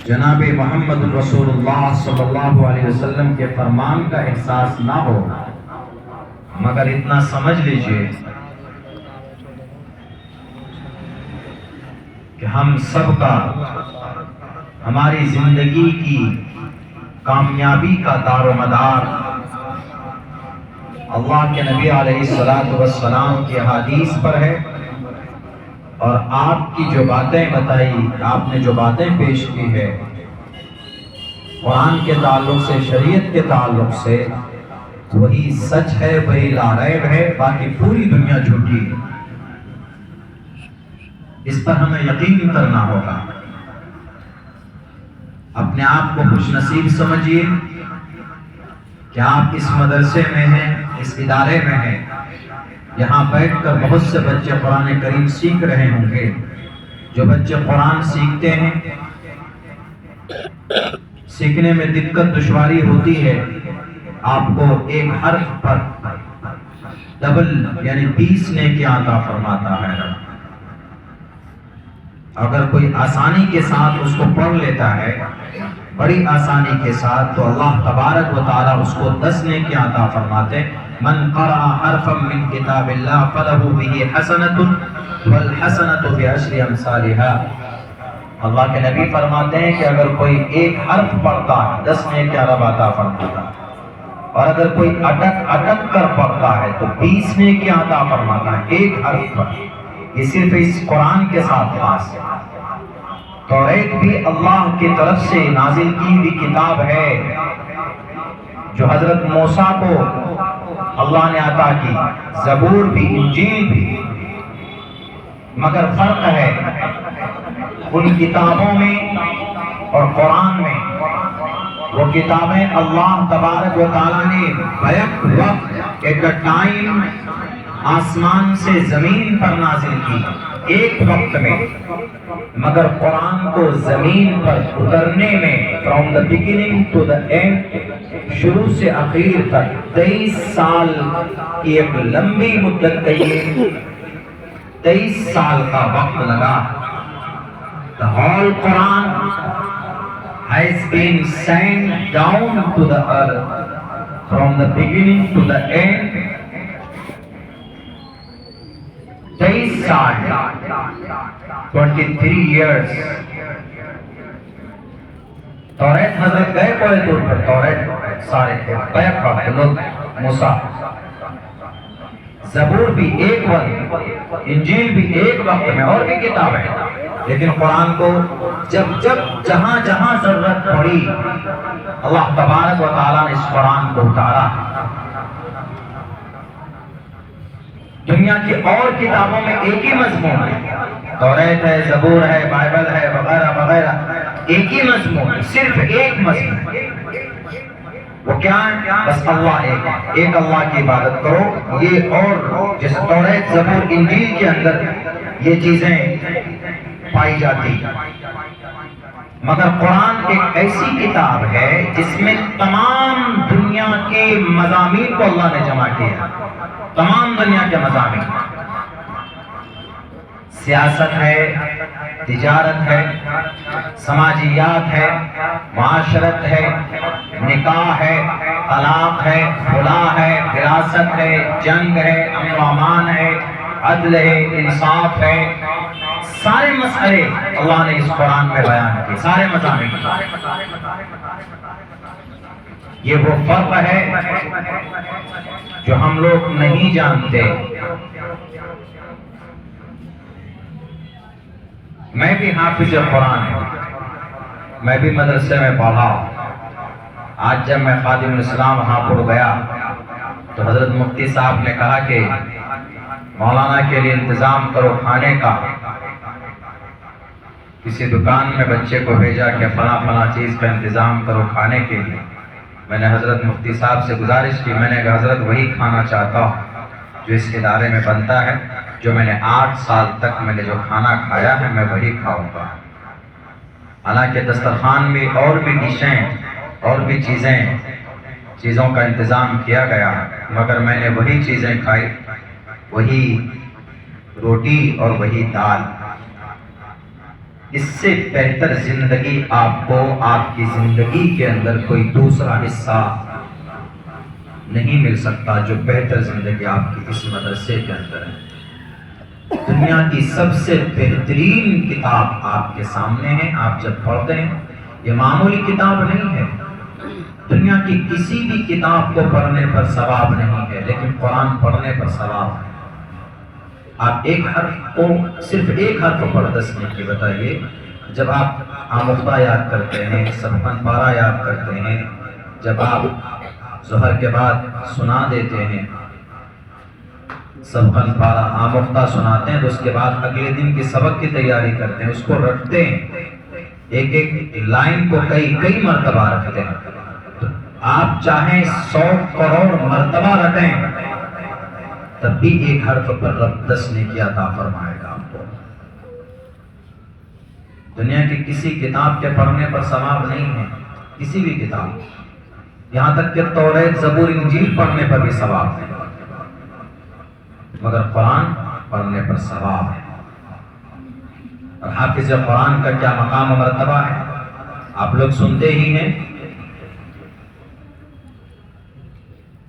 جناب محمد رسول اللہ صلی اللہ علیہ وسلم کے فرمان کا احساس نہ ہو، مگر اتنا سمجھ لیجئے کہ ہم سب کا، ہماری زندگی کی کامیابی کا دار و مدار اللہ کے نبی علیہ السلام کی حدیث پر ہے، اور آپ کی جو باتیں بتائی، آپ نے جو باتیں پیش کی ہے قرآن کے تعلق سے، شریعت کے تعلق سے، وہی سچ ہے، وہی لا ریب ہے، باقی پوری دنیا جھوٹی ہے۔ اس پر ہمیں یقین کرنا ہوگا۔ اپنے آپ کو خوش نصیب سمجھیے کہ آپ اس مدرسے میں ہیں، اس ادارے میں ہیں۔ یہاں بیٹھ کر بہت سے بچے قرآن کریم سیکھ رہے ہوں گے۔ جو بچے قرآن سیکھتے ہیں، سیکھنے میں دقت دشواری ہوتی ہے، آپ کو ایک حرف پر ڈبل یعنی 20 نیکی عطا فرماتا ہے رب۔ اگر کوئی آسانی کے ساتھ اس کو پڑھ لیتا ہے، بڑی آسانی کے ساتھ، تو اللہ تبارک و تعالی اس کو 10 نیکی عطا فرماتے۔ من قرأ حرفا من کتاب اللہ فلہ بہ حسنۃ والحسنۃ بعشر امثالها۔ اللہ کے نبی فرماتے ہیں کہ اگر کوئی ایک حرف پڑھتا ہے 10 نیکی رب عطا فرماتا ہے، اور اگر کوئی اٹک اٹک کر پڑھتا ہے تو 20 نیکی عطا فرماتا ہے ایک حرف پر۔ یہ صرف اس قرآن کے ساتھ خاص ہے۔ توریت بھی اللہ کی طرف سے نازل کی ہوئی کتاب ہے جو حضرت موسیٰ کو اللہ نے عطا کی، زبور بھی، انجیل بھی، مگر فرق ہے ان کتابوں میں اور قرآن میں۔ وہ کتابیں اللہ تبارک و تعالیٰ نے بیک وقت ایٹ اے ٹائم آسمان سے زمین پر نازل کی، ایک وقت میں، مگر قرآن کو زمین پر اترنے میں from the beginning to the end, شروع سے اخیر تک 23 سال کی ایک لمبی مدت کہیے، 23 سال کا وقت لگا۔ The whole Quran has been sent down to the earth from the beginning to the end. 23 سال، 23 years۔ توریت حضرت گئے کوئی دور پر، توریت سارے تھے، بیک وقت لوگ موسیٰ، زبور بھی ایک وقت، انجیل بھی ایک وقت میں، اور بھی کتابیں، لیکن قرآن کو جب جہاں جہاں ضرورت پڑی اللہ تبارک و تعالیٰ نے اس قرآن کو اتارا۔ دنیا کی اور کتابوں میں ایک ہی مضمون ہے، توریت ہے، زبور ہے، بائبل ہے، وغیرہ وغیرہ، ایک ہی مضمون، صرف ایک مضمون۔ وہ کیا ہے؟ بس اللہ ایک اللہ کی عبادت کرو۔ یہ اور جیسے توریت، زبور، انجیل کے اندر یہ چیزیں پائی جاتی، مگر قرآن ایک ایسی کتاب ہے جس میں تمام دنیا کے مضامین کو اللہ نے جمع کیا، تمام دنیا کے مضامین۔ سیاست ہے، تجارت ہے، سماجیات ہے، معاشرت ہے، نکاح ہے، طلاق ہے، خلا ہے، وراثت ہے، جنگ ہے، امن و امان ہے، عدل ہے، انصاف ہے، سارے مسئلے اللہ نے اس قرآن میں بیان کیے، سارے مضامین۔ یہ وہ فرق ہے جو ہم لوگ نہیں جانتے۔ میں بھی حافظ قرآن ہوں، میں بھی مدرسے میں پڑھا۔ آج جب میں خادم الاسلام ہاپوڑ گیا تو حضرت مفتی صاحب نے کہا کہ مولانا کے لیے انتظام کرو کھانے کا۔ کسی دکان میں بچے کو بھیجا کہ فلاں فلاں چیز کا انتظام کرو کھانے کے لیے۔ میں نے حضرت مفتی صاحب سے گزارش کی، میں نے کہا حضرت وہی کھانا چاہتا ہوں جو اس ادارے میں بنتا ہے، جو میں نے 8 سال تک میں نے جو کھانا کھایا ہے میں وہی کھاؤں گا۔ حالانکہ دسترخوان میں اور بھی ڈشیں اور بھی چیزوں کا انتظام کیا گیا، مگر میں نے وہی چیزیں کھائی، وہی روٹی اور وہی دال۔ اس سے بہتر زندگی آپ کو آپ کی زندگی کے اندر کوئی دوسرا حصہ نہیں مل سکتا جو بہتر زندگی آپ کی اس مدرسے کے اندر ہے۔ دنیا کی سب سے بہترین کتاب آپ کے سامنے ہے، آپ جب پڑھتے ہیں یہ معمولی کتاب نہیں ہے۔ دنیا کی کسی بھی کتاب کو پڑھنے پر ثواب نہیں ہے، لیکن قرآن پڑھنے پر ثواب ہے۔ آپ ایک حرف کو صرف ایک حرف پڑھ دسنے کی بتائیے، جب آپ آموختہ یاد کرتے ہیں، سبحان پارہ یاد کرتے ہیں، جب آپ ظہر کے بعد سنا دیتے ہیں سبحان پارہ آموختہ سناتے ہیں، تو اس کے بعد اگلے دن کی سبق کی تیاری کرتے ہیں، اس کو رٹتے ہیں، ایک ایک لائن کو کئی مرتبہ رکھتے ہیں۔ تو آپ چاہیں 100 کروڑ مرتبہ رٹیں تب بھی ایک حرف پر رب 10 نیکی عطا فرمائے گا آپ کو۔ دنیا کی کسی کتاب کے پڑھنے پر ثواب نہیں ہے، کسی بھی کتاب، یہاں تک کہ توریت زبور انجیل پڑھنے پر بھی ثواب ہے، مگر قرآن پڑھنے پر ثواب ہے۔ اور حافظ قرآن کا کیا مقام و مرتبہ ہے آپ لوگ سنتے ہی ہیں۔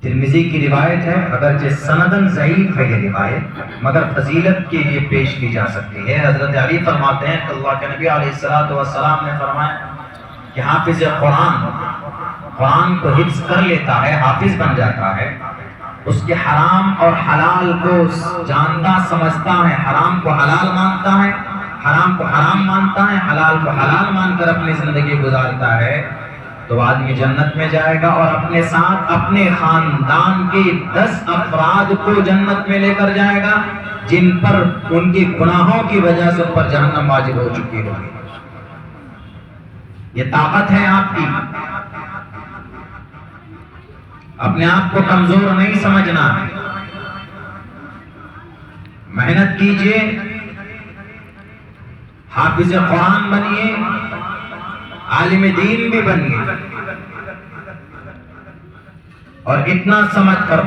ترمذی کی روایت ہے، اگرچہ سندن ضعیف ہے یہ روایت، مگر فضیلت کے لیے پیش کی جا سکتی ہے۔ حضرت علی فرماتے ہیں کہ اللہ کے نبی علیہ السلام نے فرمایا کہ حافظ قرآن کو حفظ کر لیتا ہے، حافظ بن جاتا ہے، اس کے حرام اور حلال کو جانتا سمجھتا ہے، حرام کو حلال مانتا ہے، حرام کو حرام مانتا ہے، حلال کو حلال مان کر اپنی زندگی گزارتا ہے، تو آدمی جنت میں جائے گا اور اپنے ساتھ اپنے خاندان کے 10 افراد کو جنت میں لے کر جائے گا جن پر ان کی گناہوں کی وجہ سے ان پر جہنم واجب ہو چکی ہوگی۔ یہ طاقت ہے آپ کی، اپنے آپ کو کمزور نہیں سمجھنا، محنت کیجئے، حافظ قرآن بنیے، عالم دین بھی بنیے، اور اتنا سمجھ کر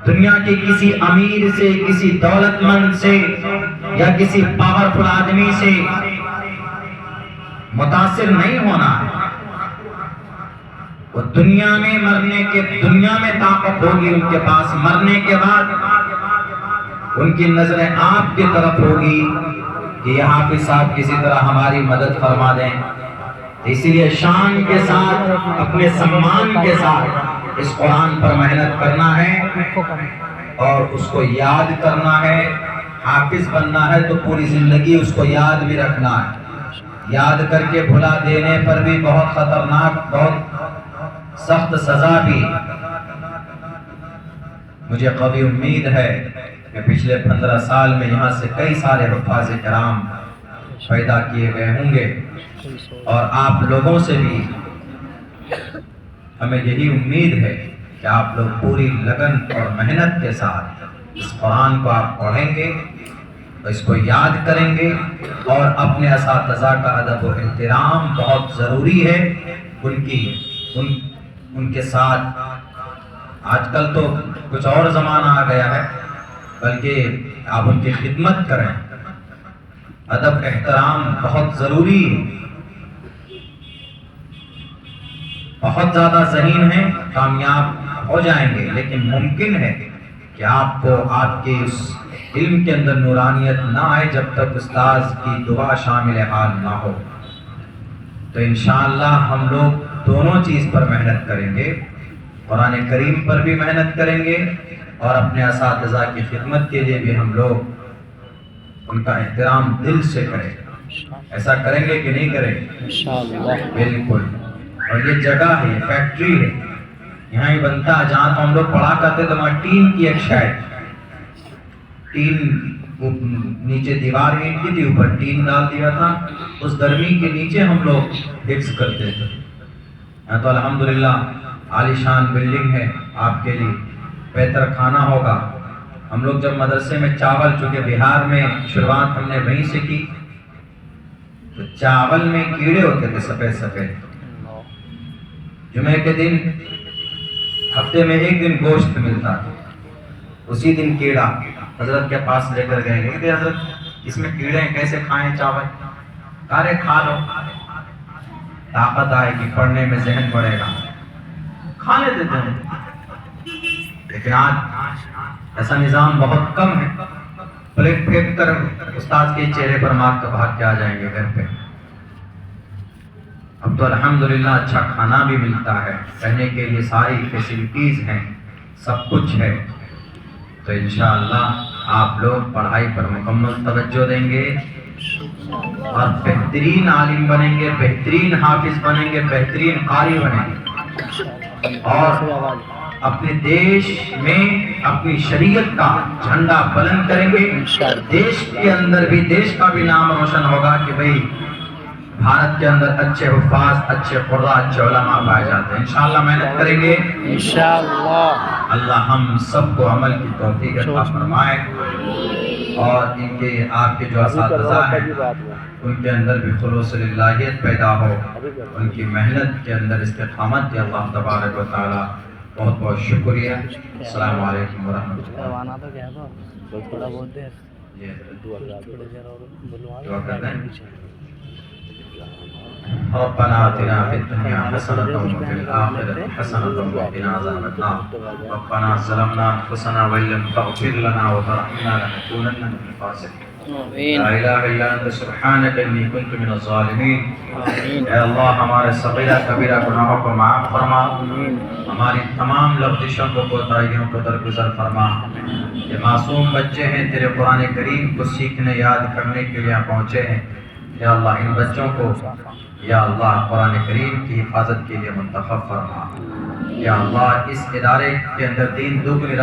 دنیا کے کسی امیر سے، کسی دولت مند سے یا کسی پاورفل آدمی سے متاثر نہیں ہونا ہے۔ وہ دنیا میں طاقت ہوگی ان کے پاس، مرنے کے بعد ان کی نظریں آپ کی طرف ہوگی کہ یہ حافظ صاحب کسی طرح ہماری مدد فرما دیں۔ اسی لیے شان کے ساتھ، اپنے سمان کے ساتھ اس قرآن پر محنت کرنا ہے اور اس کو یاد کرنا ہے۔ حافظ بننا ہے تو پوری زندگی اس کو یاد بھی رکھنا ہے، یاد کر کے بھلا دینے پر بھی بہت خطرناک، بہت سخت سزا بھی۔ مجھے قوی امید ہے کہ پچھلے 15 سال میں یہاں سے کئی سارے حفاظ کرام پیدا کیے گئے ہوں گے، اور آپ لوگوں سے بھی ہمیں یہی امید ہے کہ آپ لوگ پوری لگن اور محنت کے ساتھ اس قرآن کو آپ پڑھیں گے، اس کو یاد کریں گے، اور اپنے اساتذہ کا ادب و احترام بہت ضروری ہے۔ ان کے ساتھ آج کل تو کچھ اور زمانہ آ گیا ہے، بلکہ آپ ان کی خدمت کریں، ادب احترام بہت ضروری ہے۔ بہت زیادہ ذہین ہیں، کامیاب ہو جائیں گے، لیکن ممکن ہے کہ آپ کو آپ کے اس علم کے اندر نورانیت نہ آئے جب تک استاذ کی دعا شامل حال نہ ہو۔ تو انشاءاللہ ہم لوگ دونوں چیز پر محنت کریں گے، قرآن کریم پر بھی محنت کریں گے، اور اپنے اساتذہ کی خدمت کے لیے بھی ہم لوگ ان کا احترام دل سے کریں گے۔ ایسا کریں گے کہ نہیں کریں گے؟ انشاءاللہ بالکل۔ اور یہ جگہ ہے، یہ فیکٹری ہے، یہاں ہی بنتا ہے جہاں تو ہم لوگ پڑھا کرتے تو وہاں ٹین کی ایک شیڈ، ٹین نیچے دیوار اینٹ کی تھی، اوپر ٹین ڈال دیا تھا، اس گرمی کے نیچے ہم لوگ حفظ کرتے تھے۔ یہاں تو الحمدللہ عالی شان بلڈنگ ہے، آپ کے لیے بہتر کھانا ہوگا۔ ہم لوگ جب مدرسے میں چاول، چونکہ بہار میں شروعات ہم نے وہیں سے کی، تو چاول میں کیڑے ہوتے تھے سفید سفید۔ جمعے کے دن ہفتے میں ایک دن گوشت ملتا تھا، اسی دن کیڑا حضرت کے پاس لے کر گئے کہ حضرت اس میں کیڑے ہیں، کیسے کھائیں چاول؟ کارے کھا لو، طاقت آئے گی، پڑھنے میں ذہن بڑھے گا، کھانے دیتے ہیں۔ لیکن آج ایسا نظام بہت کم ہے، پلیٹ پھینک کر استاد کے چہرے پر مار کر بھاگ کے آ جائیں گے گھر پہ۔ اب تو الحمدللہ اچھا کھانا بھی ملتا ہے، رہنے کے لیے ساری فیسلٹیز ہیں، سب کچھ ہے، تو انشاءاللہ آپ لوگ پڑھائی پر مکمل توجہ دیں گے اور بہترین عالم بنیں گے، بہترین حافظ بنیں گے، بہترین قاری بنیں گے، اور اپنے دیش میں اپنی شریعت کا جھنڈا بلند کریں گے۔ دیش کے اندر بھی، دیش کا بھی نام روشن ہوگا کہ بھئی بھارت کے اندر اچھے حفاظ، اچھے قراء، اچھے علماء پائے جاتے ہیں۔ انشاءاللہ محنت کریں گے، انشاءاللہ اللہ ہم سب کو عمل کی توفیق عطا فرمائے، اور ان کے آپ کے جو اساتذہ ہیں ان کے اندر بھی خلوص للہیت پیدا ہو، ان کی محنت کے اندر استقامت دے اللہ تبارک و تعالی۔ بہت بہت شکریہ، السلام علیکم ورحمۃ اللہ۔ دعا کرتے ہیں۔ ربنا آتنا فی الدنیا حسنة وفی الآخرة حسنة وقنا عذاب النار، ربنا ظلمنا انفسنا وان لم تغفر لنا وترحمنا لنكونن من الخاسرین، لا الہ الا انت سبحانک انی کنت من الظالمین۔ اے اللہ ہمارے صغیرہ کبیرہ گناہوں کو معاف فرما، ہماری تمام لغزشوں کو، کوتاہیوں کو درگزر فرما۔ یہ معصوم بچے ہیں، تیرے قرآن کریم کو سیکھنے، یاد کرنے کے لیے پہنچے ہیں، یا اللہ ان بچوں کو یا اللہ قرآن کریم کی حفاظت کے لیے منتخب فرما، یا اللہ اس ادارے کے اندر دین دگنی